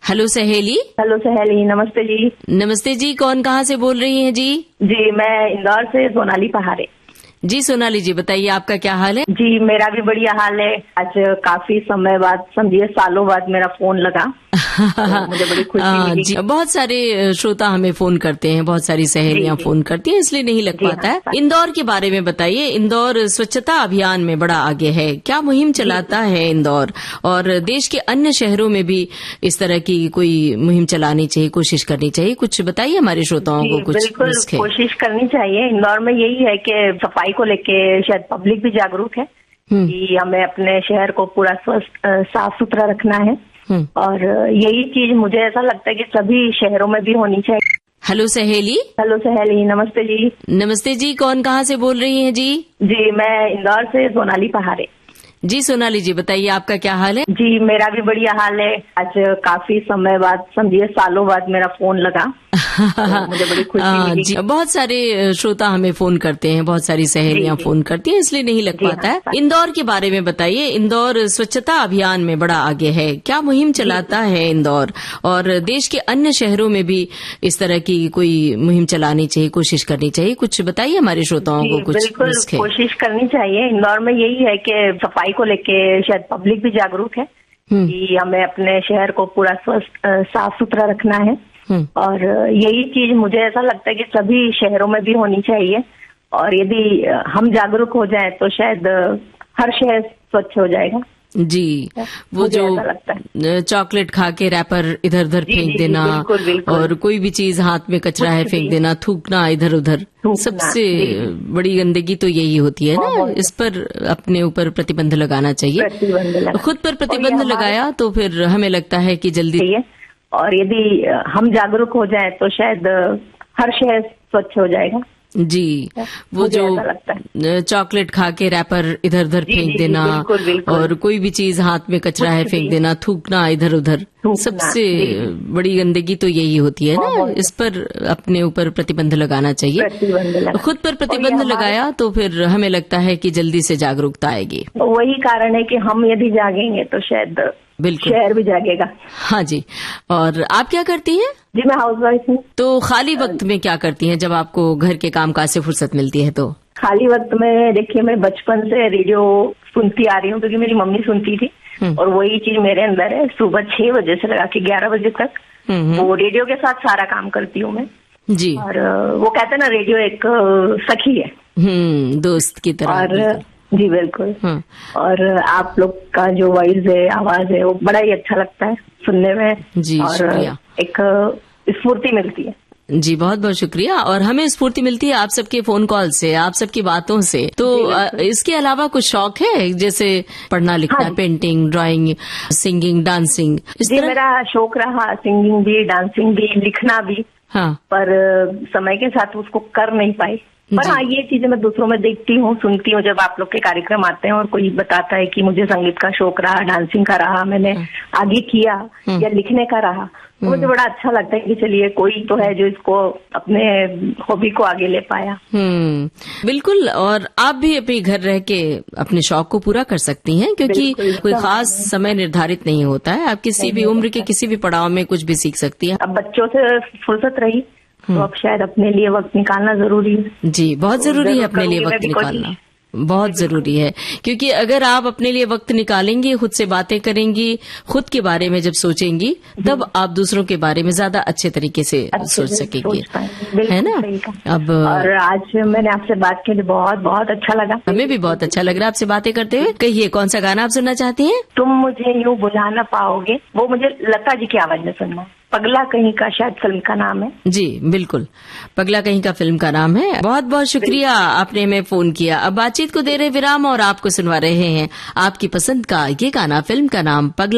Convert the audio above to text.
Hello सहेली। Hello सहेली, नमस्ते जी। नमस्ते जी, कौन कहाँ से बोल रही हैं जी? जी मैं इंदौर से सोनाली पहाड़े। जी सोनाली जी, बताइए आपका क्या हाल है? जी मेरा भी बढ़िया हाल है। आज काफी समय बाद, समझिए सालों बाद मेरा फोन लगा तो मुझे बड़ी खुशी मिली। जी बहुत सारे श्रोता हमें फोन करते हैं, बहुत सारी सहेलियां फोन करती हैं, इसलिए नहीं लग पाता है। इंदौर के बारे में बताइए। इंदौर स्वच्छता अभियान में बड़ा आगे है, क्या मुहिम चलाता है इंदौर? और देश के अन्य शहरों में भी इस तरह की कोई मुहिम चलानी चाहिए, कोशिश करनी चाहिए। कुछ बताइए हमारे श्रोताओं को कुछ। बिल्कुल कोशिश करनी चाहिए। इंदौर में यही है कि सफाई को लेके शायद पब्लिक भी जागरूक है कि हमें अपने शहर को पूरा स्वस्थ साफ सुथरा रखना है। और यही चीज मुझे ऐसा लगता है कि सभी शहरों में भी होनी चाहिए। हेलो सहेली। हेलो सहेली, नमस्ते जी। नमस्ते जी, कौन कहाँ से बोल रही हैं जी? जी मैं इंदौर से सोनाली पहाड़े। जी सोनाली जी, बताइए आपका क्या हाल है? जी मेरा भी बढ़िया हाल है। आज काफी समय बाद, समझिए सालों बाद मेरा फोन लगा तो मुझे बड़ी खुशी मिली। जी बहुत सारे श्रोता हमें फोन करते हैं, बहुत सारी सहेलियां फोन करती हैं, इसलिए नहीं लग पाता है। इंदौर के बारे में बताइए। इंदौर स्वच्छता अभियान में बड़ा आगे है, क्या मुहिम चलाता है इंदौर? और देश के अन्य शहरों में भी इस तरह की कोई मुहिम चलानी चाहिए, कोशिश करनी चाहिए। कुछ बताइए हमारे श्रोताओं को कुछ। बिल्कुल कोशिश करनी चाहिए। इंदौर में यही है कि सफाई को लेके शायद पब्लिक भी जागरूक है कि हमें अपने शहर को पूरा स्वस्थ साफ सुथरा रखना है। और यही चीज मुझे ऐसा लगता है कि सभी शहरों में भी होनी चाहिए। और यदि हम जागरूक हो जाएं तो शायद हर शहर स्वच्छ हो जाएगा। जी वो जो चॉकलेट खा के रैपर इधर उधर फेंक देना, और कोई भी चीज हाथ में कचरा है फेंक देना, थूकना इधर उधर, सबसे बड़ी गंदगी तो यही होती है ना। इस पर अपने ऊपर प्रतिबंध लगाना चाहिए। खुद पर प्रतिबंध लगाया तो फिर हमें लगता है कि जल्दी। और यदि हम जागरूक हो जाएं तो शायद हर शहर स्वच्छ हो जाएगा। जी वो जो चॉकलेट खा के रैपर इधर उधर फेंक देना, और कोई भी चीज हाथ में कचरा है फेंक देना, थूकना इधर उधर, सबसे बड़ी गंदगी तो यही होती है ना। इस पर अपने ऊपर प्रतिबंध लगाना चाहिए। खुद पर प्रतिबंध लगाया तो फिर हमें लगता है कि जल्दी से जागरूकता आएगी। वही कारण है कि हम यदि जागेंगे तो शायद बिल्कुल शहर भी जागेगा। हाँ जी। और आप क्या करती हैं? जी मैं हाउसवाइफ हूँ। तो खाली वक्त में क्या करती हैं जब आपको घर के कामकाज से फुर्सत मिलती है? तो खाली वक्त में देखिए, मैं बचपन से रेडियो सुनती आ रही हूँ क्योंकि मेरी मम्मी सुनती थी, और वही चीज मेरे अंदर है। सुबह 6 बजे से लगा के 11 बजे तक वो रेडियो के साथ सारा काम करती हूँ मैं जी। और वो कहते हैं ना, रेडियो एक सखी है, दोस्त की तरह। और जी बिल्कुल। और आप लोग का जो वॉइस है, आवाज है, वो बड़ा ही अच्छा लगता है सुनने में जी। और शुक्रिया। एक स्फूर्ति मिलती है जी। बहुत बहुत शुक्रिया। और हमें स्फूर्ति मिलती है आप सबके फोन कॉल से, आप सबकी बातों से। तो इसके अलावा कुछ शौक है, जैसे पढ़ना लिखना, पेंटिंग, ड्राइंग, सिंगिंग, डांसिंग? जी मेरा शौक रहा सिंगिंग भी, डांसिंग भी, लिखना भी। हाँ। पर समय के साथ उसको कर नहीं पाई। पर हाँ, ये चीजें मैं दूसरों में देखती हूँ, सुनती हूँ। जब आप लोग के कार्यक्रम आते हैं और कोई बताता है कि मुझे संगीत का शौक रहा, डांसिंग का रहा, मैंने आगे किया, या लिखने का रहा, तो मुझे बड़ा अच्छा लगता है कि चलिए कोई तो है जो इसको अपने हॉबी को आगे ले पाया। बिल्कुल। और आप भी अपने घर रह के अपने शौक को पूरा कर सकती हैं, क्योंकि कोई खास समय निर्धारित नहीं होता है। आप किसी भी उम्र के किसी भी पड़ाव में कुछ भी सीख सकती हैं। अब बच्चों से फुर्सत रही तो अब शायद अपने लिए वक्त निकालना जरूरी है। जी बहुत जरूरी है अपने लिए वक्त निकालना, बहुत जरूरी है। क्योंकि अगर आप अपने लिए वक्त निकालेंगी, खुद से बातें करेंगी, खुद के बारे में जब सोचेंगी, तब आप दूसरों के बारे में ज्यादा अच्छे तरीके से सोच सकेंगी, है ना। अब और आज मैंने आपसे बात की, बहुत बहुत अच्छा लगा। हमें भी बहुत अच्छा लग रहा है आपसे बातें करते हुए। कहिए कौन सा गाना आप सुनना चाहती हैं? तुम मुझे यूँ बुला ना पाओगे, वो मुझे लता जी की आवाज में सुनना है। पगला कहीं का शायद फिल्म का नाम है। जी बिल्कुल, पगला कहीं का फिल्म का नाम है। बहुत बहुत शुक्रिया आपने हमें फोन किया। अब बातचीत को दे रहे विराम और आपको सुनवा रहे हैं आपकी पसंद का ये गाना, फिल्म का नाम पगला।